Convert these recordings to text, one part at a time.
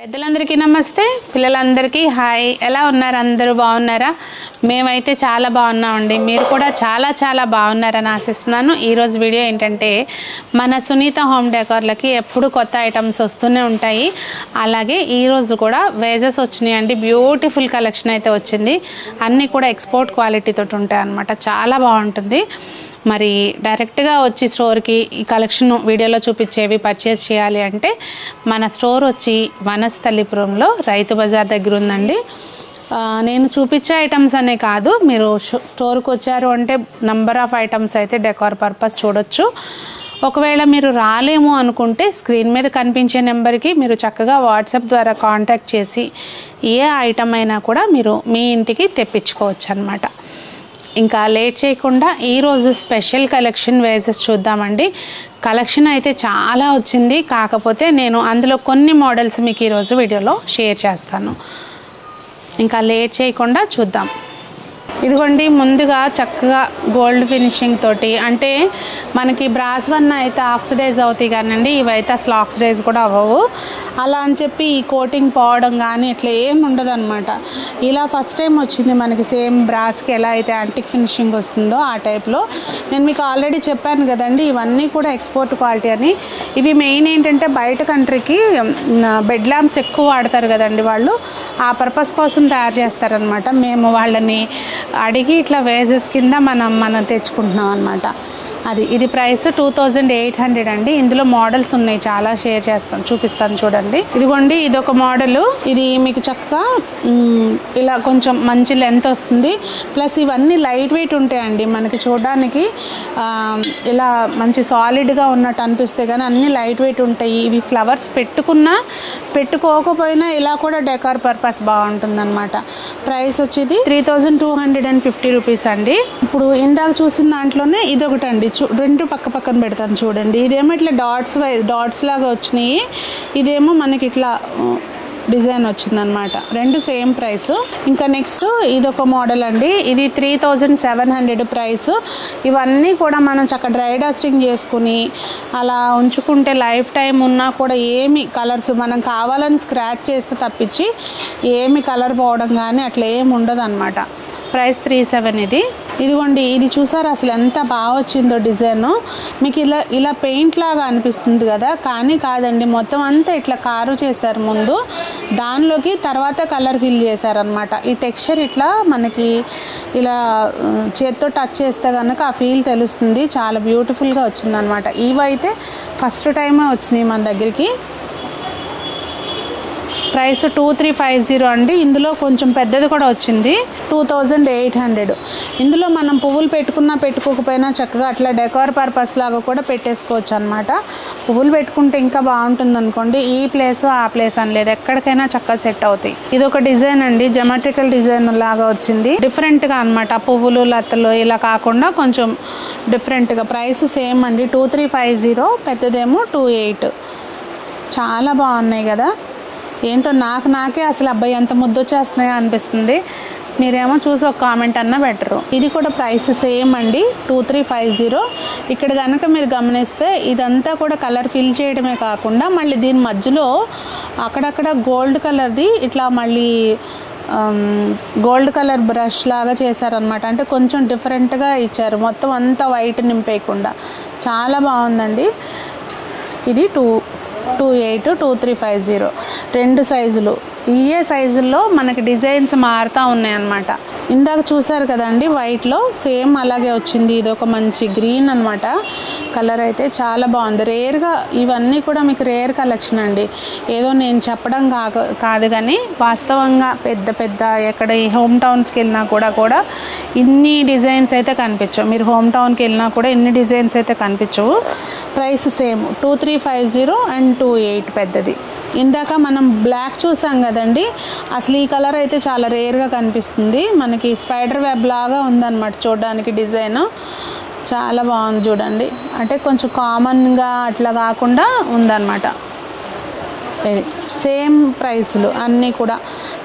పెద్దలందరికీ నమస్తే, పిల్లలందరికీ హాయ్. ఎలా ఉన్నారు? అందరూ బాగున్నారా? మేమైతే చాలా బాగున్నామండి. మీరు కూడా చాలా బాగున్నారని ఆశిస్తున్నాను. ఈరోజు వీడియో ఏంటంటే, మన సునీత హోమ్ డెకార్లకి ఎప్పుడు కొత్త ఐటమ్స్ వస్తూనే ఉంటాయి. అలాగే ఈరోజు కూడా వేజెస్ వచ్చినాయండి. బ్యూటిఫుల్ కలెక్షన్ అయితే వచ్చింది. అన్నీ కూడా ఎక్స్పోర్ట్ క్వాలిటీ తోటి ఉంటాయి అన్నమాట. చాలా బాగుంటుంది. మరి డైరెక్ట్గా వచ్చి స్టోర్కి ఈ కలెక్షన్ వీడియోలో చూపించేవి పర్చేస్ చేయాలి అంటే మన స్టోర్ వచ్చి వనస్థలిపురంలో రైతు బజార్ దగ్గర ఉందండి. నేను చూపించే ఐటమ్స్ అనే కాదు, మీరు స్టోర్కి వచ్చారు అంటే నంబర్ ఆఫ్ ఐటమ్స్ అయితే డెకార్ పర్పస్ చూడొచ్చు. ఒకవేళ మీరు రాలేము అనుకుంటే స్క్రీన్ మీద కనిపించే నెంబర్కి మీరు చక్కగా వాట్సాప్ ద్వారా కాంటాక్ట్ చేసి ఏ ఐటమ్ అయినా కూడా మీరు మీ ఇంటికి తెప్పించుకోవచ్చు అన్నమాట. ఇంకా లేట్ చేయకుండా ఈరోజు స్పెషల్ కలెక్షన్ వేజెస్ చూద్దామండి. కలెక్షన్ అయితే చాలా వచ్చింది, కాకపోతే నేను అందులో కొన్ని మోడల్స్ మీకు ఈరోజు వీడియోలో షేర్ చేస్తాను. ఇంకా లేట్ చేయకుండా చూద్దాం. ఇదిగోండి, ముందుగా చక్కగా గోల్డ్ ఫినిషింగ్ తోటి, అంటే మనకి బ్రాస్ వన్ అయితే ఆక్సిడైజ్ అవుతాయి కానండి, ఇవైతే అసలు ఆక్సిడైజ్ కూడా అవ్వవు. అలా అని చెప్పి ఈ కోటింగ్ పోవడం కానీ ఇట్లా ఏం ఉండదు అనమాట. ఇలా ఫస్ట్ టైం వచ్చింది మనకి సేమ్ బ్రాస్కి ఎలా అయితే యాంటిక్ ఫినిషింగ్ వస్తుందో ఆ టైప్లో. నేను మీకు ఆల్రెడీ చెప్పాను కదండి, ఇవన్నీ కూడా ఎక్స్పోర్ట్ క్వాలిటీ అని. ఇవి మెయిన్ ఏంటంటే బయట కంట్రీకి బెడ్ ల్యాంప్స్ ఎక్కువ వాడతారు కదండి వాళ్ళు, ఆ పర్పస్ కోసం తయారు చేస్తారనమాట. మేము వాళ్ళని అడిగి ఇట్లా వేజెస్ కింద మనం తెచ్చుకుంటున్నాం అనమాట. ఇది ప్రైస్ 2800 అండి. ఇందులో మోడల్స్ ఉన్నాయి, చాలా షేర్ చేస్తాను, చూపిస్తాను చూడండి. ఇదిగోండి, ఇదొక మోడలు. ఇది మీకు చక్కగా ఇలా కొంచెం మంచి లెంత్ వస్తుంది. ప్లస్ ఇవన్నీ లైట్ వెయిట్ ఉంటాయండి. మనకి చూడడానికి ఇలా మంచి సాలిడ్గా ఉన్నట్టు అనిపిస్తే కానీ అన్నీ లైట్ వెయిట్ ఉంటాయి. ఇవి ఫ్లవర్స్ పెట్టుకున్నా పెట్టుకోకపోయినా ఇలా కూడా డెకార్ పర్పస్ బాగుంటుందన్నమాట. ప్రైస్ వచ్చేది 3250 రూపీస్ అండి. ఇప్పుడు ఇందాక చూసిన దాంట్లోనే ఇదొకటి అండి, రెండు పక్కన పెడతాను చూడండి. ఇదేమో ఇట్లా డాట్స్ లాగా వచ్చినాయి, ఇదేమో మనకి ఇట్లా డిజైన్ వచ్చిందనమాట. రెండు సేమ్ ప్రైస్. ఇంకా నెక్స్ట్ ఇదొక మోడల్ అండి, ఇది 3700 ప్రైస్. ఇవన్నీ కూడా మనం చక్కగా డ్రై డస్టింగ్ చేసుకుని అలా ఉంచుకుంటే లైఫ్ టైం ఉన్నా కూడా ఏమి కలర్స్ మనం కావాలని స్క్రాచ్ చేస్తే తప్పించి ఏమి కలర్ పోవడం కానీ అట్లా ఏమి ఉండదు అనమాట. ప్రైస్ 37. ఇదిగోండి, ఇది చూసారు అసలు ఎంత బాగా వచ్చిందో డిజైన్. మీకు ఇలా పెయింట్ లాగా అనిపిస్తుంది కదా, కానీ కాదండి, మొత్తం అంతా ఇట్లా కారు చేశారు ముందు, దానిలోకి తర్వాత కలర్ ఫిల్ చేశారనమాట. ఈ టెక్స్చర్ ఇట్లా మనకి ఇలా చేత్తో టచ్ చేస్తే కనుక ఆ ఫీల్ తెలుస్తుంది. చాలా బ్యూటిఫుల్గా వచ్చిందనమాట. ఇవైతే ఫస్ట్ టైమే వచ్చినాయి మన దగ్గరికి. ప్రైస్ 2350 అండి. ఇందులో కొంచెం పెద్దది కూడా వచ్చింది, 2800. ఇందులో మనం పువ్వులు పెట్టుకున్నా పెట్టుకోకపోయినా చక్కగా అట్లా డెకార్ పర్పస్ లాగా కూడా పెట్టేసుకోవచ్చు అనమాట. పువ్వులు పెట్టుకుంటే ఇంకా బాగుంటుంది అనుకోండి. ఈ ప్లేస్ ఆ ప్లేస్ అని లేదు, ఎక్కడికైనా చక్కగా సెట్ అవుతాయి. ఇది ఒక డిజైన్ అండి, జమెట్రికల్ డిజైన్ లాగా వచ్చింది, డిఫరెంట్గా అనమాట. పువ్వులు లతలు ఇలా కాకుండా కొంచెం డిఫరెంట్గా. ప్రైస్ సేమ్ అండి, 2350. పెద్దదేమో 28. చాలా బాగున్నాయి కదా. ఏంటో నాకే అసలు అబ్బాయి ఎంత ముద్దొచ్చేస్తున్నాయో అనిపిస్తుంది. మీరేమో చూసి ఒక కామెంట్ అన్నా బెటరు. ఇది కూడా ప్రైస్ సేమ్ అండి, 2350. ఇక్కడ కనుక మీరు గమనిస్తే ఇదంతా కూడా కలర్ ఫిల్ చేయడమే కాకుండా మళ్ళీ దీని మధ్యలో అక్కడక్కడ గోల్డ్ కలర్ది ఇట్లా మళ్ళీ గోల్డ్ కలర్ బ్రష్ లాగా చేశారనమాట. అంటే కొంచెం డిఫరెంట్గా ఇచ్చారు, మొత్తం అంతా వైట్ నింపేయకుండా. చాలా బాగుందండి. ఇది 28, 2350. రెండు సైజులు. ఏ సైజుల్లో మనకి డిజైన్స్ మారుతూ ఉన్నాయన్నమాట. ఇందాక చూసారు కదండి వైట్లో, సేమ్ అలాగే వచ్చింది. ఇది ఒక మంచి గ్రీన్ అనమాట. కలర్ అయితే చాలా బాగుంది. రేర్గా ఇవన్నీ కూడా మీకు రేర్ కలెక్షన్ అండి. ఏదో నేను చెప్పడం కాదు కానీ వాస్తవంగా పెద్ద ఎక్కడ ఈ హోమ్ టౌన్స్కి వెళ్ళినా కూడా ఇన్ని డిజైన్స్ అయితే కనిపించవు. మీరు హోమ్ టౌన్కి వెళ్ళినా కూడా ఇన్ని డిజైన్స్ అయితే కనిపించవు. ప్రైస్ సేమ్ 2350 అండ్ 28 పెద్దది. ఇందాక మనం బ్లాక్ చూసాం కదండి, అసలు ఈ కలర్ అయితే చాలా రేర్గా కనిపిస్తుంది. మనకి స్పైడర్ వెబ్ లాగా ఉందన్నమాట చూడడానికి డిజైన్. చాలా బాగుంది చూడండి, అంటే కొంచెం కామన్గా అట్లా కాకుండా ఉందన్నమాట. ఇది సేమ్ ప్రైస్లు అన్నీ కూడా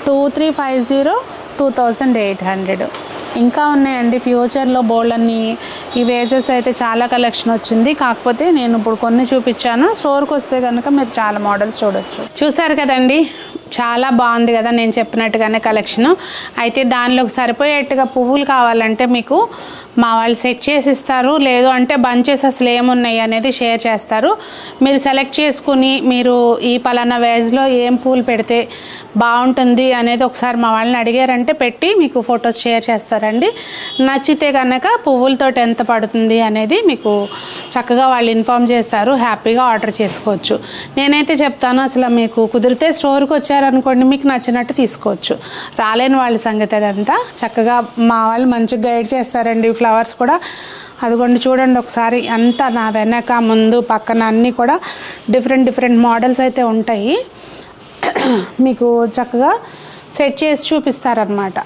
2350, 2800. ఇంకా ఉన్నాయండి ఫ్యూచర్లో బోల్డన్ని ఈ వేజెస్ అయితే చాలా కలెక్షన్ వచ్చింది. కాకపోతే నేను ఇప్పుడు కొన్ని చూపించాను. స్టోర్కి వస్తే కనుక మీరు చాలా మోడల్స్ చూడొచ్చు. చూసారు కదండి, చాలా బాగుంది కదా నేను చెప్పినట్టుగానే కలెక్షను. అయితే దానిలోకి సరిపోయేట్టుగా పువ్వులు కావాలంటే మీకు మా వాళ్ళు సెట్ చేసి ఇస్తారు. లేదు అంటే బంచెస్ అసలు ఏమున్నాయి అనేది షేర్ చేస్తారు. మీరు సెలెక్ట్ చేసుకుని మీరు ఈ పలానా వేజ్లో ఏం పూలు పెడితే బాగుంటుంది అనేది ఒకసారి మా వాళ్ళని అడిగారంటే పెట్టి మీకు ఫొటోస్ షేర్ చేస్తారండి. నచ్చితే కనుక పువ్వులతో ఎంత పడుతుంది అనేది మీకు చక్కగా వాళ్ళు ఇన్ఫామ్ చేస్తారు. హ్యాపీగా ఆర్డర్ చేసుకోవచ్చు. నేనైతే చెప్తాను, అసలు మీకు కుదిరితే స్టోర్కి వచ్చారనుకోండి మీకు నచ్చినట్టు తీసుకోవచ్చు. రాలేని వాళ్ళ సంగతి అదంతా చక్కగా మా వాళ్ళు మంచిగా గైడ్ చేస్తారండి. ఫ్లవర్స్ కూడా అదిగోండి చూడండి ఒకసారి, అంతా నా వెనక ముందు పక్కన అన్నీ కూడా డిఫరెంట్ మోడల్స్ అయితే ఉంటాయి. మీకు చక్కగా సెట్ చేసి చూపిస్తారనమాట.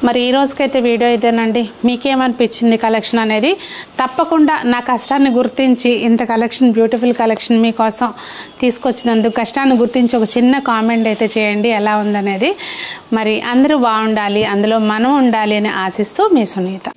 మరి ఈ రోజుకైతే వీడియో ఇదేనండి. మీకేమనిపించింది కలెక్షన్ అనేది తప్పకుండా నా కష్టాన్ని గుర్తించి ఇంత కలెక్షన్ బ్యూటిఫుల్ కలెక్షన్ మీకోసం తీసుకొచ్చినందుకు కష్టాన్ని గుర్తించి ఒక చిన్న కామెంట్ అయితే చేయండి ఎలా ఉందనేది. మరి అందరూ బాగుండాలి, అందులో మనం ఉండాలి అని ఆశిస్తూ మీ సునీత.